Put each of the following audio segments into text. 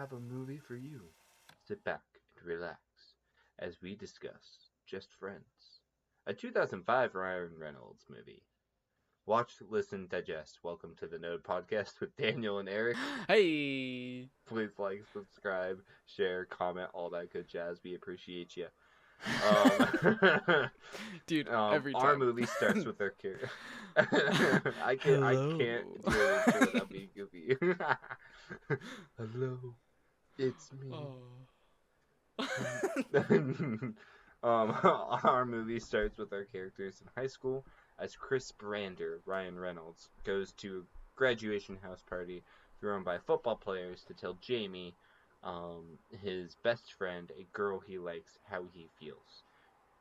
have a movie for you. Sit back and relax as we discuss Just Friends, a 2005 Ryan Reynolds movie. Watch, listen, digest. Welcome to the Node Podcast with Daniel and Eric. Hey! Please like, subscribe, share, comment, all that good jazz. We appreciate you. Dude, every time. Our movie starts with our character. I Hello. can't do it without being goofy. Hello, it's me. Our movie starts with our characters in high school as Chris Brander, Ryan Reynolds, goes to a graduation house party thrown by football players to tell Jamie, his best friend, a girl he likes, how he feels.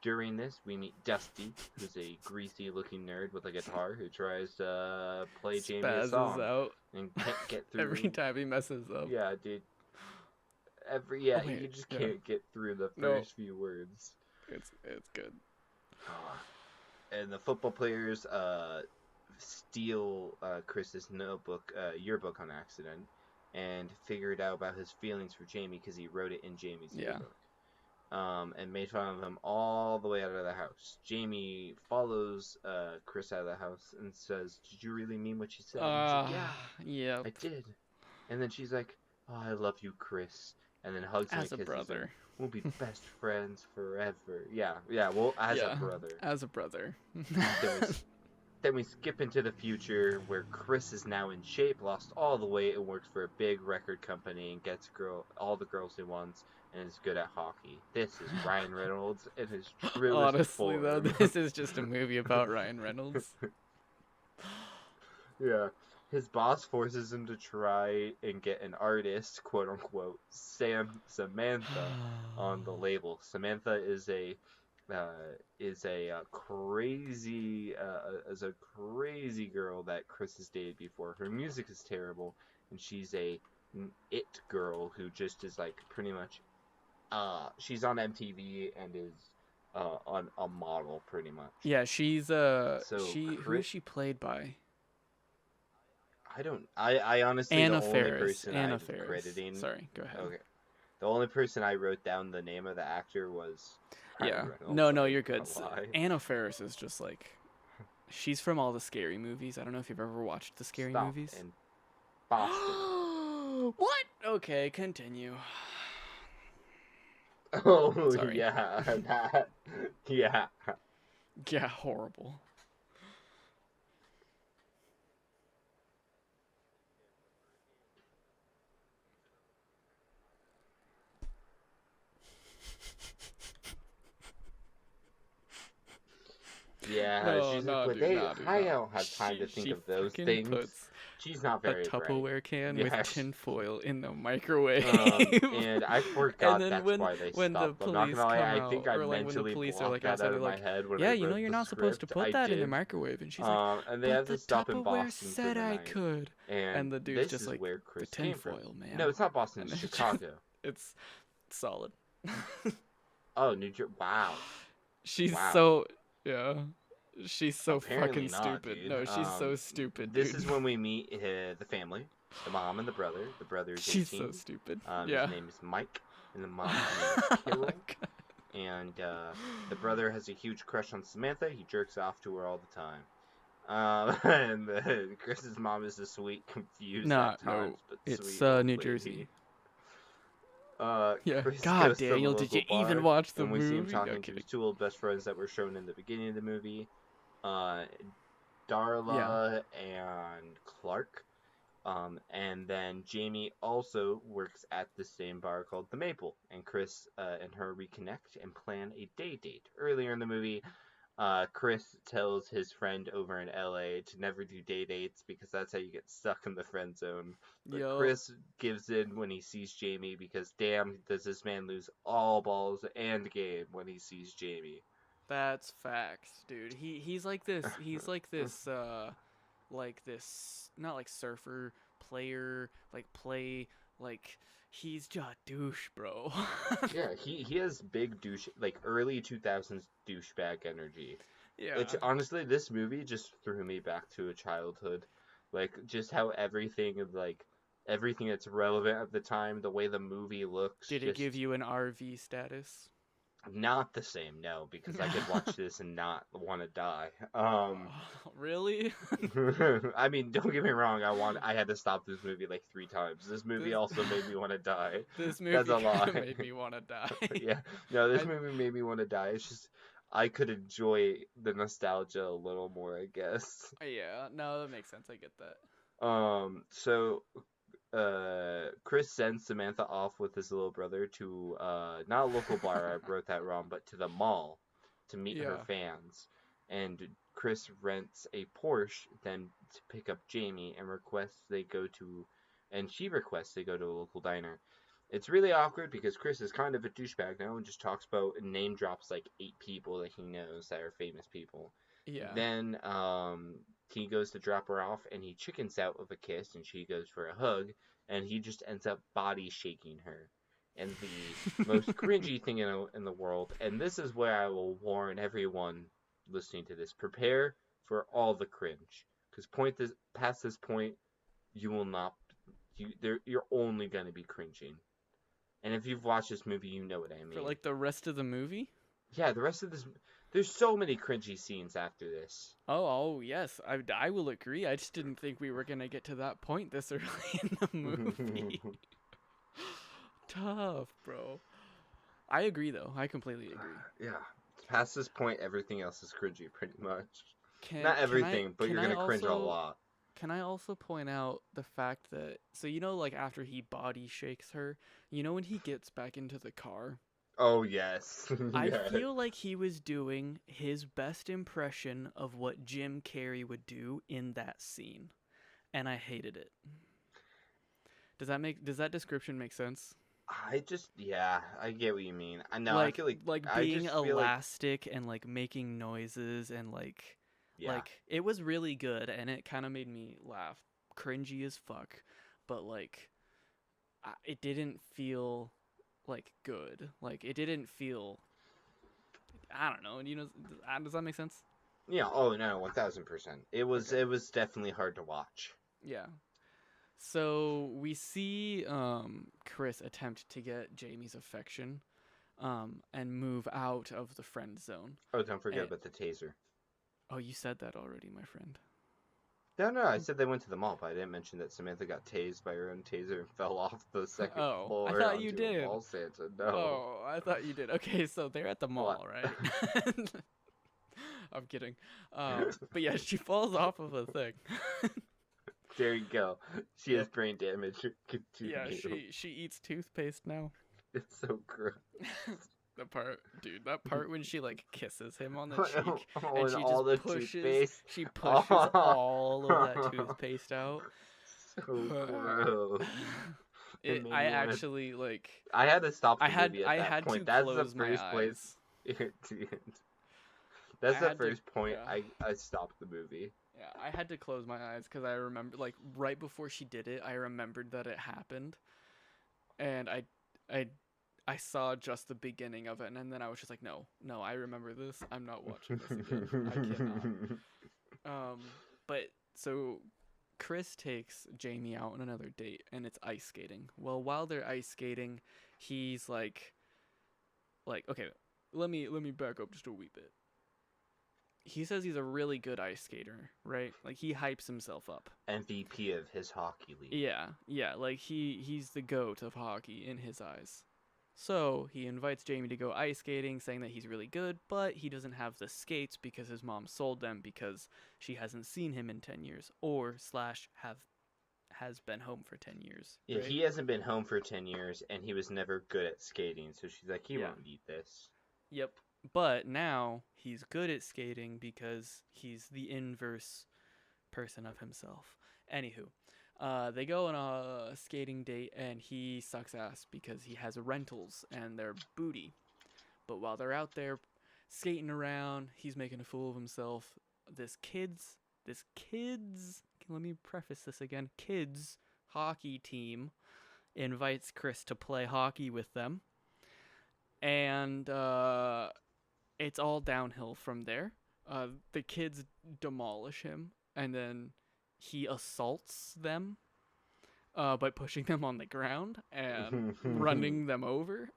During this, we meet Dusty, who's a greasy-looking nerd with a guitar who tries to play Jamie a song out and can't get through. every time he messes up. Yeah, dude. You just can't get through the first few words. It's good. And the football players steal Chris's yearbook on accident, and figured out about his feelings for Jamie because he wrote it in Jamie's yearbook. And made fun of him all the way out of the house. Jamie follows Chris out of the house and says, "Did you really mean what you said?" And he's like, yeah, I did. And then she's like, "Oh, I love you, Chris." And then hugs him as a and kisses brother. him. We'll be best friends forever. Yeah. Well, as a brother. As a brother. Then we skip into the future where Chris is now in shape, lost all the weight, and works for a big record company and gets all the girls he wants, and is good at hockey. This is Ryan Reynolds in his truest Honestly, form. though, this is just a movie about Ryan Reynolds. Yeah. His boss forces him to try and get an artist, quote unquote, Samantha, on the label. Samantha is a crazy girl that Chris has dated before. Her music is terrible, and she's an it girl who just is like pretty much she's on MTV and is on a model pretty much. Yeah, she's who is she played by? I honestly Anna the Faris. only person Anna I'm Faris. crediting. Sorry, go ahead. Okay. The only person I wrote down the name of the actor was Ryan Reynolds. No, you're good. Anna Faris is just like, she's from all the Scary movies. I don't know if you've ever watched the Scary movies. In Boston. What? Okay, continue. Oh, sorry. Yeah. Yeah. Yeah, horrible. Yeah, she's like, I don't have time to think of those things. She's not very a Tupperware can with tinfoil in the microwave. And I forgot and then that's why they when stopped. the police come I think out, I or like when the mentally police are like blocked that outside, out of they're my like, head when yeah, I you know wrote you're the not supposed to script. put that in the did. microwave. And she's like, and they have to stop in Tupperware Boston said for the I night. could. And the dude's just like, where Chris the tinfoil, man. No, it's not Boston. It's Chicago. It's solid. Oh, New Jersey. Wow. She's She's so Apparently fucking not, stupid. dude. No, she's so stupid, This dude. is when we meet the family, the mom and the brother. The brother is 18. She's so stupid. His name is Mike, and the mom's name is Carol. And the brother has a huge crush on Samantha. He jerks off to her all the time. And Chris's mom is a sweet, confused at times, but it's sweet New lady. Jersey. Chris God, goes to the Daniel, did you local bar, even watch the and movie? we see him talking to his two old best friends that were shown in the beginning of the movie, Darla and Clark. And then Jamie also works at the same bar called The Maple, and Chris and her reconnect and plan a day date. Earlier in the movie, Chris tells his friend over in LA to never do day dates because that's how you get stuck in the friend zone. But Chris gives in when he sees Jamie because damn, does this man lose all balls and game when he sees Jamie. That's facts, dude. He's like this. He's like this. Not like surfer player. He's just a douche, bro. Yeah, he has big douche, like early 2000s douchebag energy. Yeah. Which honestly, this movie just threw me back to a childhood, like just how everything like everything that's relevant at the time, the way the movie looks, Did it give just you an RV status? not the same. No, because I could watch this and not want to die. Really? I mean, don't get me wrong. I had to stop this movie like 3 times. This movie this also made me want to die. this That's movie a kind of lie. made me want to die. Yeah, no, this I movie made me want to die. It's just I could enjoy the nostalgia a little more, I guess. yeah, no, that makes sense. I get that. So Chris sends Samantha off with his little brother to not a local bar, I wrote that wrong, but to the mall to meet her Yeah. fans. And Chris rents a Porsche then to pick up Jamie and she requests they go to a local diner. It's really awkward because Chris is kind of a douchebag now and just talks about and name drops like 8 people that he knows that are famous people. Yeah. Then he goes to drop her off and he chickens out of a kiss and she goes for a hug and he just ends up body shaking her. And the most cringy thing in the world, and this is where I will warn everyone listening to this, prepare for all the cringe. Because past this point, you will not, you're only going to be cringing. And if you've watched this movie, you know what I For mean. like the rest of the movie? Yeah, the rest of this, there's so many cringy scenes after this. Oh, yes. I will agree. I just didn't think we were going to get to that point this early in the movie. Tough, bro. I agree, though. I completely agree. Yeah. Past this point, everything else is cringy, pretty much. Can Not can I everything, but can you're I gonna cringe a also lot. can I also point out the fact that so like after he body shakes her, when he gets back into the car, Oh yes, I yeah. feel like he was doing his best impression of what Jim Carrey would do in that scene, and I hated it. Does that description make sense? I get what you mean. I know. I Like feel like like I being just feel like elastic and like making noises and yeah, it was really good and it kind of made me laugh, cringy as fuck, but like it didn't feel like good. Like it didn't feel. I don't know. Does that make sense? yeah. Oh no, 1000%. Okay. It was definitely hard to watch. Yeah. So we see Chris attempt to get Jamie's affection, and move out of the friend zone. Oh, don't forget And, about the taser. oh, you said that already, my friend. No, no, I said they went to the mall, but I didn't mention that Samantha got tased by her own taser and fell off the second Oh, I floor thought you onto a did. mall Santa. No. Oh, I thought you did. Okay, so they're at the What? mall, right? I'm kidding. But yeah, she falls off of a thing. There you go. She has Yep. brain damage. Yeah, Continue. she eats toothpaste now. It's so gross. That part when she like kisses him on the cheek Oh, and and she all the just pushes, toothpaste. she pushes all of that toothpaste out. So gross. It made I me wanna. actually like I had to stop the movie at I that had to point. That's the close my first place. eyes. I That's the had to first point yeah. I stopped the movie. Yeah, I had to close my eyes because I remember, like, right before she did it, I remembered that it happened, and I, I saw just the beginning of it, and then I was just like, no, I remember this. I'm not watching this again. I cannot. But so Chris takes Jamie out on another date, and it's ice skating. Well, while they're ice skating, he's like, okay, let me back up just a wee bit. He says he's a really good ice skater, right? Like he hypes himself up. MVP of his hockey league. Yeah, like he's the goat of hockey in his eyes. So he invites Jamie to go ice skating, saying that he's really good, but he doesn't have the skates because his mom sold them because she hasn't seen him in 10 years, or slash has been home for 10 years. Yeah, Right? he hasn't been home for 10 years, and he was never good at skating, so she's like, he won't need this. Yep. But now he's good at skating because he's the inverse person of himself. Anywho, they go on a skating date and he sucks ass because he has rentals and they're booty. But while they're out there skating around, he's making a fool of himself. This kids, let me preface this again, kids hockey team invites Chris to play hockey with them. And it's all downhill from there. The kids demolish him, and then he assaults them. by pushing them on the ground and running them over.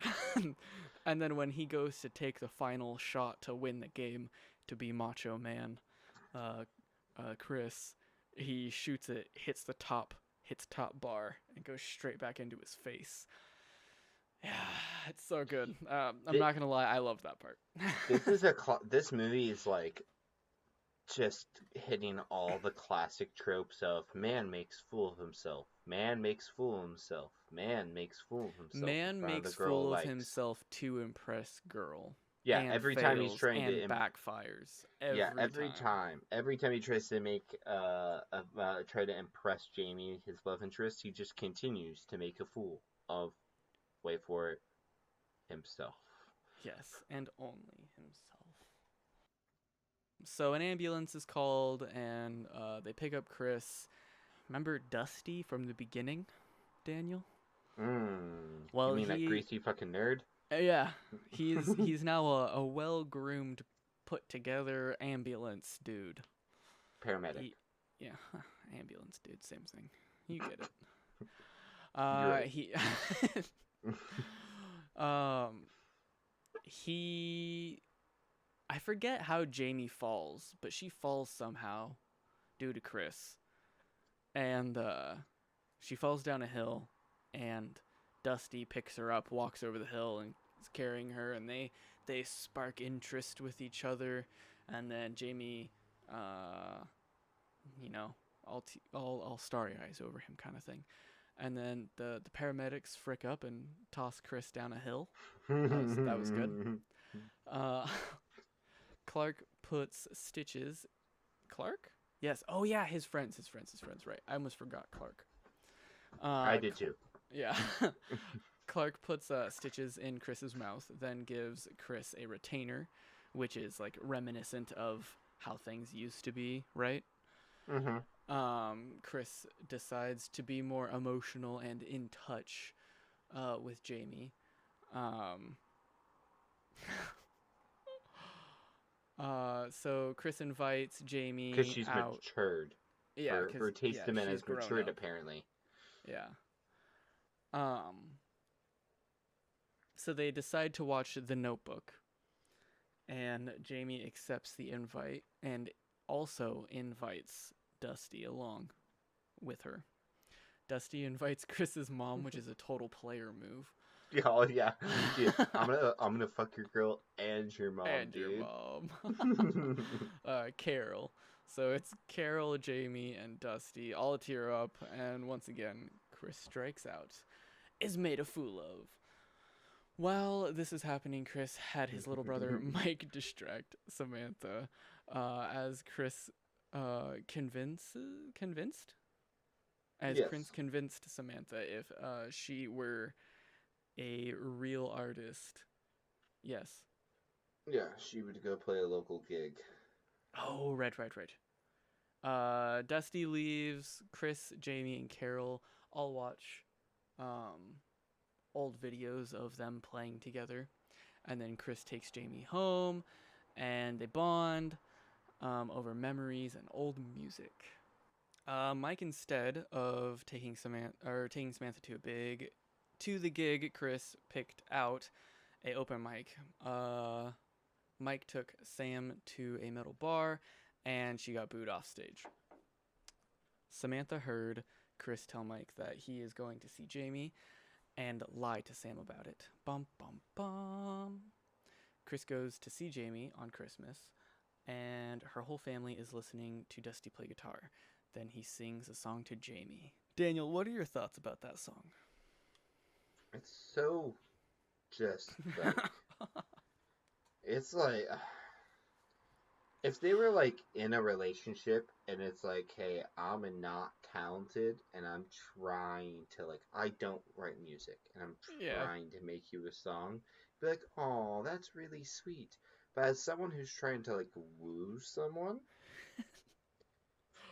And then when he goes to take the final shot to win the game, to be Macho Man, uh, Chris, he shoots it, hits top bar, and goes straight back into his face. Yeah, it's so good. I'm not gonna lie, I love that part. This movie is like just hitting all the classic tropes of man makes fool of himself, man makes fool of himself, man makes fool of himself in Man front of the makes girl fool of likes. himself to impress girl, Yeah, and every time he's fails trying to and backfires yeah, every time. every time he tries to make try to impress Jamie, his love interest, he just continues to make a fool of, wait for it, himself. Yes, and only himself. So an ambulance is called, and they pick up Chris. Remember Dusty from the beginning, Daniel? You Well, mean that greasy fucking nerd? yeah, he's now a well groomed, put together ambulance dude. Paramedic. He, yeah, ambulance dude, same thing. You get it. You're right. He, um, he, I forget how Jamie falls, but she falls somehow due to Chris, and she falls down a hill, and Dusty picks her up, walks over the hill, and is carrying her, and they spark interest with each other, and then Jamie, you know, all starry eyes over him, kind of thing. And then the paramedics frick up and toss Chris down a hill. That was good. Uh, Clark puts stitches. Clark? Yes. Oh yeah, his friends. Right. I almost forgot Clark. I did too. Yeah. Clark puts stitches in Chris's mouth, then gives Chris a retainer, which is like reminiscent of how things used to be, right? Mm-hmm. Chris decides to be more emotional and in touch with Jamie. Um, so Chris invites Jamie Because she's out. matured. Yeah, Her taste in men she's has grown matured, up. apparently. Yeah. So they decide to watch The Notebook, and Jamie accepts the invite and also invites Dusty along with her. Dusty invites Chris's mom, which is a total player move. Oh yeah, dude, I'm gonna fuck your girl and your mom, And dude. your mom. Carol. So it's Carol, Jamie, and Dusty all tear up, and once again, Chris strikes out. Is made a fool of. While this is happening, Chris had his little brother Mike distract Samantha, as Chris convinced as Yes. Prince convinced Samantha if she were a real artist. Yes. Yeah, she would go play a local gig. Oh, right. Dusty leaves. Chris, Jamie, and Carol all watch old videos of them playing together. And then Chris takes Jamie home, and they bond over memories and old music. Mike, instead of taking Samantha to the gig, Chris picked out a open mic. Mike took Sam to a metal bar, and she got booed off stage. Samantha heard Chris tell Mike that he is going to see Jamie, and lie to Sam about it. Bum bum bum. Chris goes to see Jamie on Christmas, and her whole family is listening to Dusty play guitar. Then he sings a song to Jamie. Daniel, what are your thoughts about that song? It's so just like it's like if they were like in a relationship and it's like, hey, I'm not talented and I'm trying to like I don't write music and I'm trying to make you a song, be like, oh, that's really sweet. But as someone who's trying to like woo someone,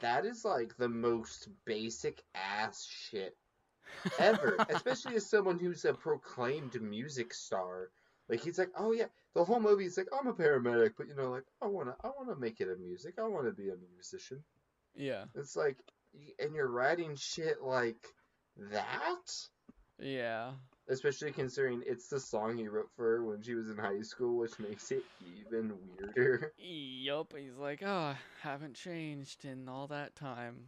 that is like the most basic ass shit ever. Especially as someone who's a proclaimed music star. Like he's like, oh yeah, the whole movie is like, I'm a paramedic, but you know, like I wanna make it a music. I wanna be a musician. Yeah. It's like, and you're writing shit like that? Yeah. Especially considering it's the song he wrote for her when she was in high school, which makes it even weirder. Yup. He's like, oh, haven't changed in all that time,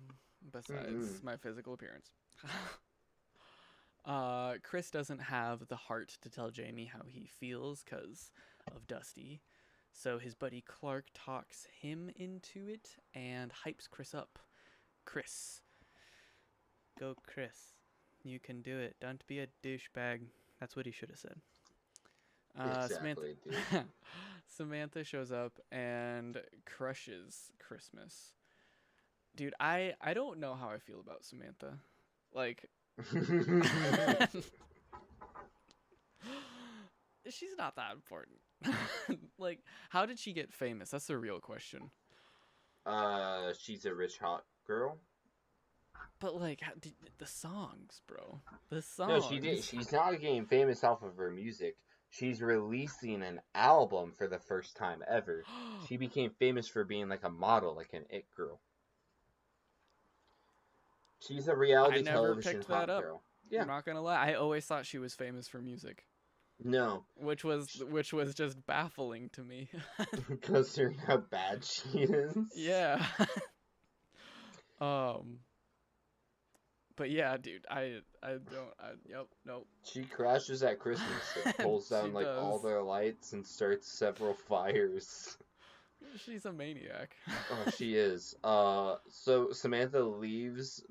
besides Mm-mm. my physical appearance. Chris doesn't have the heart to tell Jamie how he feels because of Dusty. So his buddy Clark talks him into it and hypes Chris up. Chris. Go, Chris. You can do it. Don't be a douchebag. That's what he should have said. Samantha. Exactly, dude. Samantha shows up and crushes Christmas. Dude, I don't know how I feel about Samantha. Like, she's not that important. Like, how did she get famous? That's the real question. She's a rich hot girl. But like, the songs, bro. The No, she did. songs. She's not getting famous off of her music. She's releasing an album for the first time ever. She became famous for being like a model, like an it girl. She's a I reality never television picked that hot up. girl. I'm Yeah. not gonna lie. I always thought she was famous for music, No. which was just baffling to me. Considering how bad she is. Yeah. um. But yeah, dude. Yep. Nope. She crashes at Christmas and pulls She down like does. all their lights and starts several fires. She's a maniac. Oh, she is. So Samantha leaves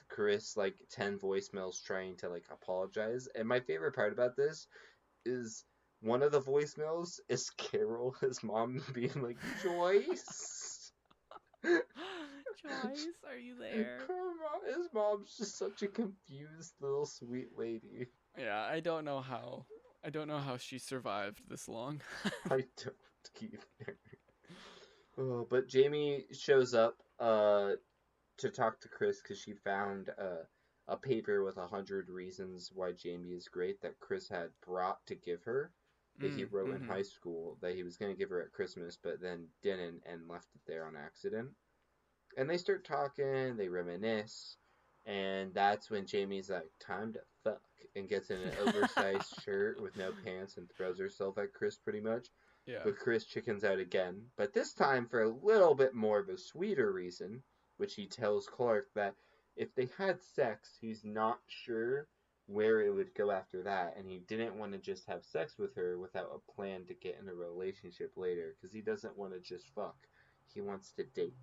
Chris like 10 voicemails trying to like apologize. And my favorite part about this is one of the voicemails is Carol, his mom, being like, Joyce. Joyce, are you there? His mom's just such a confused little sweet lady. Yeah, I don't know how. I don't know how she survived this long. I don't keep her. Oh, but Jamie shows up to talk to Chris because she found a paper with 100 reasons why Jamie is great that Chris had brought to give her, that he wrote in Mm-hmm. high school, that he was going to give her at Christmas, but then didn't and left it there on accident. And they start talking, they reminisce, and that's when Jamie's like, time to fuck, and gets in an oversized shirt with no pants and throws herself at Chris pretty much. Yeah. But Chris chickens out again, but this time for a little bit more of a sweeter reason, which he tells Clark that if they had sex, he's not sure where it would go after that, and he didn't want to just have sex with her without a plan to get in a relationship later, because he doesn't want to just fuck. He wants to date.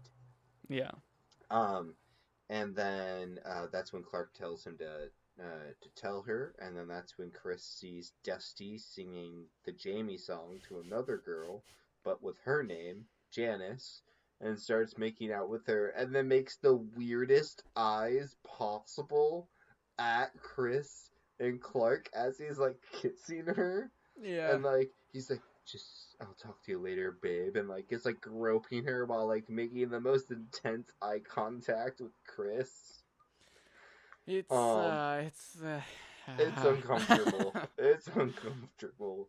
Yeah. Um, and then that's when Clark tells him to tell her, and then that's when Chris sees Dusty singing the Jamie song to another girl, but with her name, Janice, and starts making out with her, and then makes the weirdest eyes possible at Chris and Clark as he's like kissing her, Yeah. and like he's like, just I'll talk to you later, babe, and like is like groping her while like making the most intense eye contact with Chris. It's Um, it's uncomfortable. It's uncomfortable.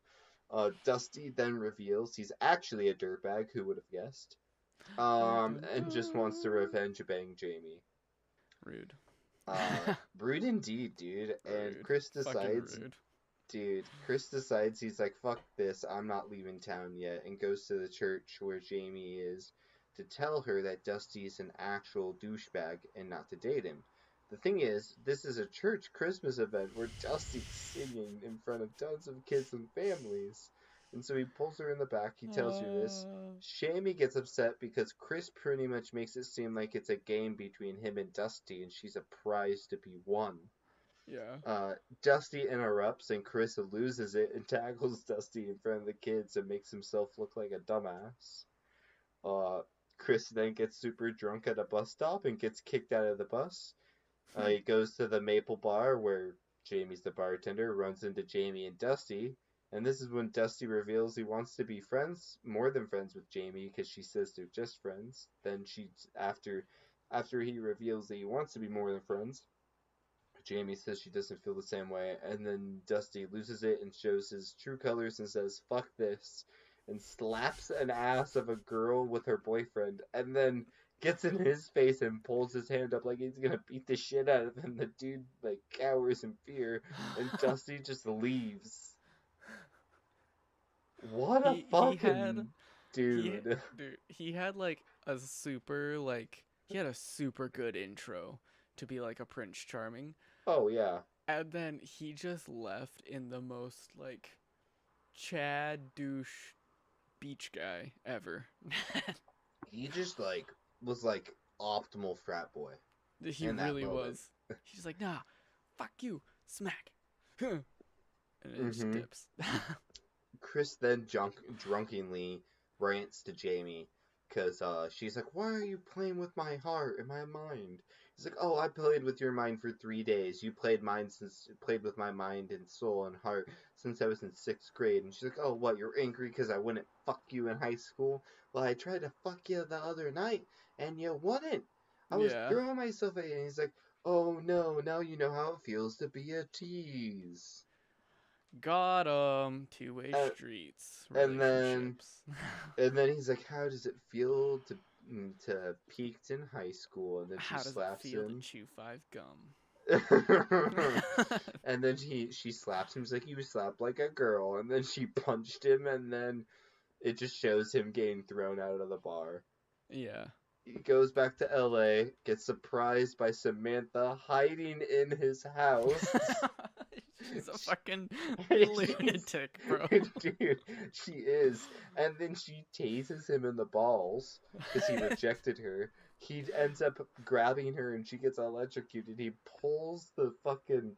Dusty then reveals he's actually a dirtbag. Who would have guessed? Dun, dun, And just wants to dun. revenge bang Jamie. Rude. Rude indeed, dude. And Rude. Chris Fucking decides rude. Dude, Chris decides he's like, fuck this, I'm not leaving town yet, and goes to the church where Jamie is to tell her that Dusty's an actual douchebag and not to date him. The thing is, this is a church Christmas event where Dusty's singing in front of tons of kids and families. And so he pulls her in the back, he tells her this. Jamie gets upset because Chris pretty much makes it seem like it's a game between him and Dusty, and she's a prize to be won. Yeah. Dusty interrupts and Chris loses it and tackles Dusty in front of the kids and makes himself look like a dumbass. Uh, Chris then gets super drunk at a bus stop and gets kicked out of the bus. He goes to the Maple Bar where Jamie's the bartender, runs into Jamie and Dusty, and this is when Dusty reveals he wants to be friends, more than friends with Jamie, because she says they're just friends. Then after he reveals that he wants to be more than friends, Jamie says she doesn't feel the same way, and then Dusty loses it and shows his true colors and says, fuck this, and slaps an ass of a girl with her boyfriend, and then gets in his face and pulls his hand up like he's gonna beat the shit out of him. The dude like cowers in fear, and Dusty just leaves. What a he had fucking dude. he had like a super like he had a super good intro to be like a Prince Charming, Oh yeah, and then he just left in the most like Chad douche beach guy ever. he just like was like optimal frat boy He in that really moment. was. He's like, nah, fuck you, smack, and it just Mm-hmm. dips. Chris then drunkenly rants to Jamie because she's like, "Why are you playing with my heart and my mind?" He's like, "Oh, I played with your mind for 3 days. You played with my mind and soul and heart since I was in 6th grade." And she's like, "Oh, what? You're angry because I wouldn't fuck you in high school? Well, I tried to fuck you the other night and you wouldn't. I was Yeah, throwing myself at you." And he's like, "Oh no, now you know how it feels to be a tease." got 'em. Two-way And, streets, and then relationships. And then he's like, "How does it feel to have peaked in high school?" And then she How does it slaps feel to him. chew five gum? And then she slaps him. She's like, "You slapped like a girl." And then she punched him. And then it just shows him getting thrown out of the bar. Yeah. He goes back to L.A., gets surprised by Samantha hiding in his house. She's a fucking She's, lunatic, bro. dude, she is. And then she tases him in the balls because he rejected her. He ends up grabbing her and she gets electrocuted. He pulls the fucking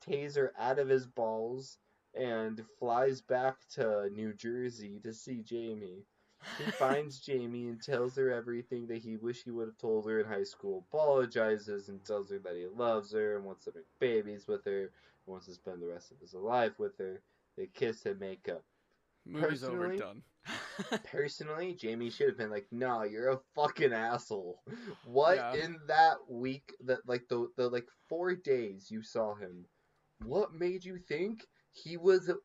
taser out of his balls and flies back to New Jersey to see Jamie. He finds Jamie and tells her everything that he wished he would have told her in high school. Apologizes and tells her that he loves her and wants to make babies with her and wants to spend the rest of his life with her. They kiss and make up. Movie's Personally, overdone. personally, Jamie should have been like, "Nah, you're a fucking asshole." What Yeah. in that week that like the like 4 days you saw him? What made you think he was a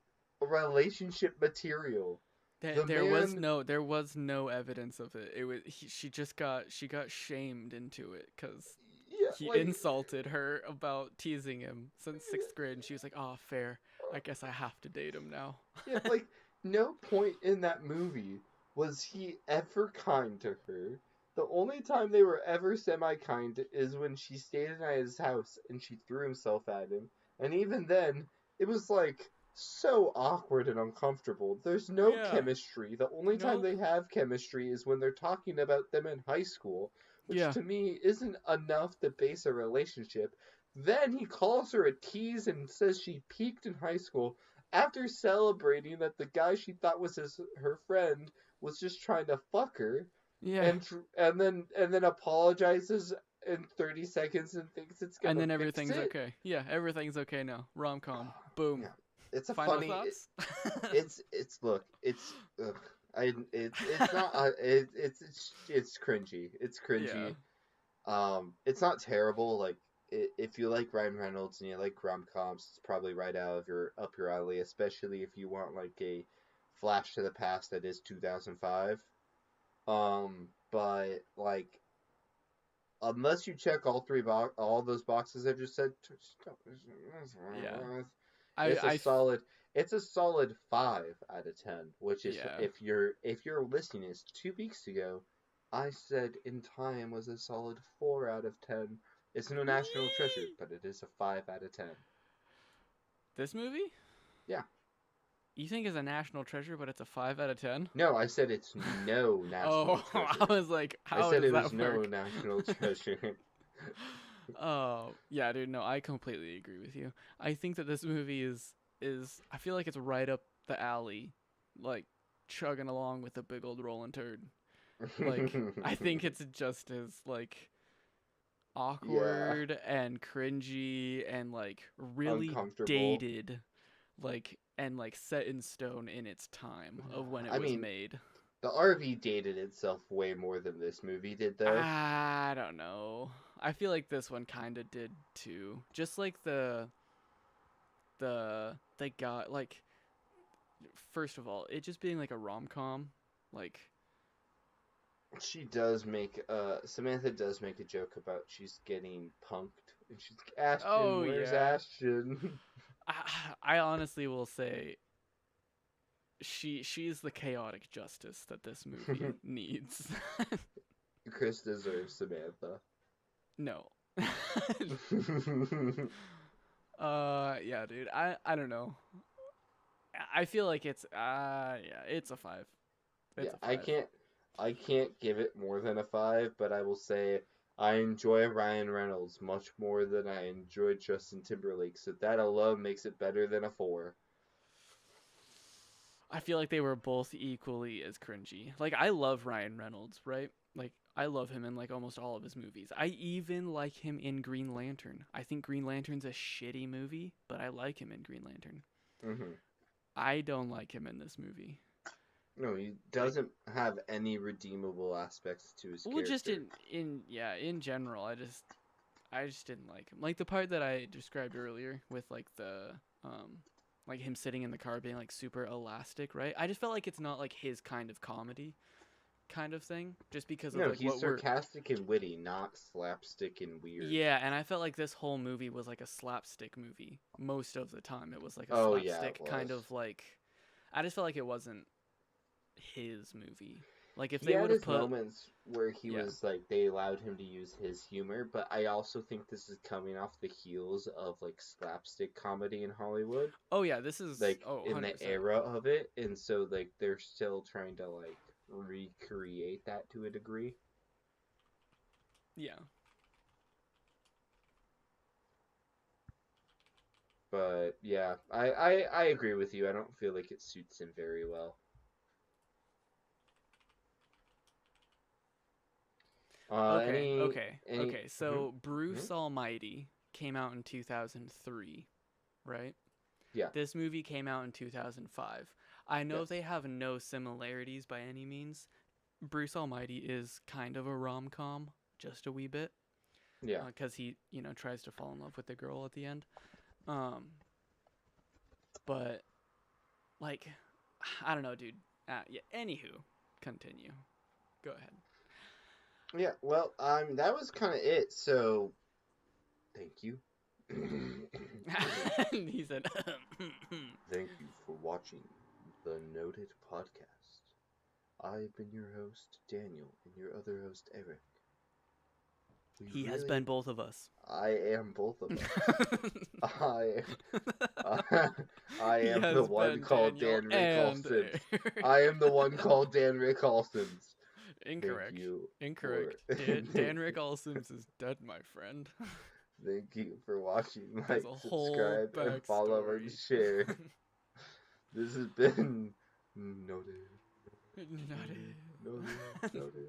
relationship material? There, The man, there was no evidence of it. It was she got shamed into it because yeah, he like insulted her about teasing him since 6th grade, and she was like, "Oh, fair. I guess I have to date him now." yeah, like no point in that movie was he ever kind to her. The only time they were ever semi-kind is when she stayed at his house and she threw himself at him. And even then, it was like so awkward and uncomfortable. There's no Yeah. chemistry. The only time Nope. they have chemistry is when they're talking about them in high school, which Yeah. to me isn't enough to base a relationship. Then he calls her a tease and says she peaked in high school after celebrating that the guy she thought was her friend was just trying to fuck her, Yeah. and then apologizes in 30 seconds and thinks it's And gonna then fix everything's it. okay. Yeah, everything's okay now. Rom-com. Boom. Yeah, it's a Final funny. thoughts? It's look. It's ugh, it's not. It's cringy. It's Yeah. cringy. It's not terrible. Like if you like Ryan Reynolds and you like rom coms, it's probably right out of your up your alley. Especially if you want like a flash to the past that is 2005. But like unless you check all those boxes I just said, Yeah. it's a I solid. It's a solid 5 out of 10, which is yeah. if you're listening is 2 weeks ago, I said In Time was a solid 4 out of 10. It's no national treasure, Yee! but it is a 5 out of 10. This movie? Yeah. You think is a national treasure, but it's a 5 out of 10? No, I said it's no national Oh, I treasure. was like, I how said does it was that no work? national treasure. Oh, yeah, dude, no, I completely agree with you. I think that this movie is I feel like it's right up the alley, like chugging along with a big old rolling turd. Like I think it's just as like Yeah, awkward and cringy and like really uncomfortable. dated, like and like set in stone in its time of when it I was mean, made. the RV dated itself way more than this movie did, though. I don't know. I feel like this one kind of did too. Just like they got like first of all, it just being like a rom-com, like She does make Samantha does make a joke about she's getting punked, and she's like, Ashton, Oh where's yeah. Ashton? I honestly will say she's the chaotic justice that this movie needs. Chris deserves Samantha. No. Yeah, dude. I don't know. I feel like it's yeah, it's a 5. Yeah, It's a I 5. can't I can't give it more than a 5, but I will say I enjoy Ryan Reynolds much more than I enjoy Justin Timberlake, so that alone makes it better than a 4. I feel like they were both equally as cringy. Like I love Ryan Reynolds, right? Like I love him in like almost all of his movies. I even like him in Green Lantern. I think Green Lantern's a shitty movie, but I like him in Green Lantern. Hmm. I don't like him in this movie. No, he Like doesn't have any redeemable aspects to his well just character. in yeah, in general, I just didn't like him. Like the part that I described earlier with like the like him sitting in the car being like super elastic, right? I just felt like it's not like his kind of comedy kind of thing just because of No, like he's what we're sarcastic and witty, not slapstick and weird. yeah, and I felt like this whole movie was like a slapstick movie most of the time. It was like a Oh yeah, it slapstick kind was. of like I just felt like it wasn't his movie. Like if He they had would have his put moments where he yeah. was like they allowed him to use his humor, but I also think this is coming off the heels of like slapstick comedy in Hollywood, Oh yeah, this is like oh in the 100%. era of it, and so like they're still trying to like recreate that to a degree. Yeah. But yeah, I agree with you. I don't feel like it suits him very well. Okay, Any okay, any okay. mhm, So mhm. Bruce Almighty came out in 2003, right? Yeah, This movie came out in 2005. I know yes. they have no similarities by any means. Bruce Almighty is kind of a rom com, just a wee bit, Yeah. because he, tries to fall in love with the girl at the end. Um, but like, I don't know, dude. Yeah. Anywho, continue. Go ahead. Yeah, well, that was kind of it. So, thank you. He said, Thank you for watching the Noted Podcast. I've been your host, Daniel, and your other host, Eric. We he has really, been both of us. I am both of us. I, I, I He am the has one been called Daniel Dan Rick and Olsons. Eric. I am the one called Dan Rick Olsons. Thank Incorrect. you for Incorrect. thank Danrick Olsons is dead, my friend. you for watching. There's Like, a whole subscribe, and follow and backstory. share. This has been noted, Not noted, noted, it. noted.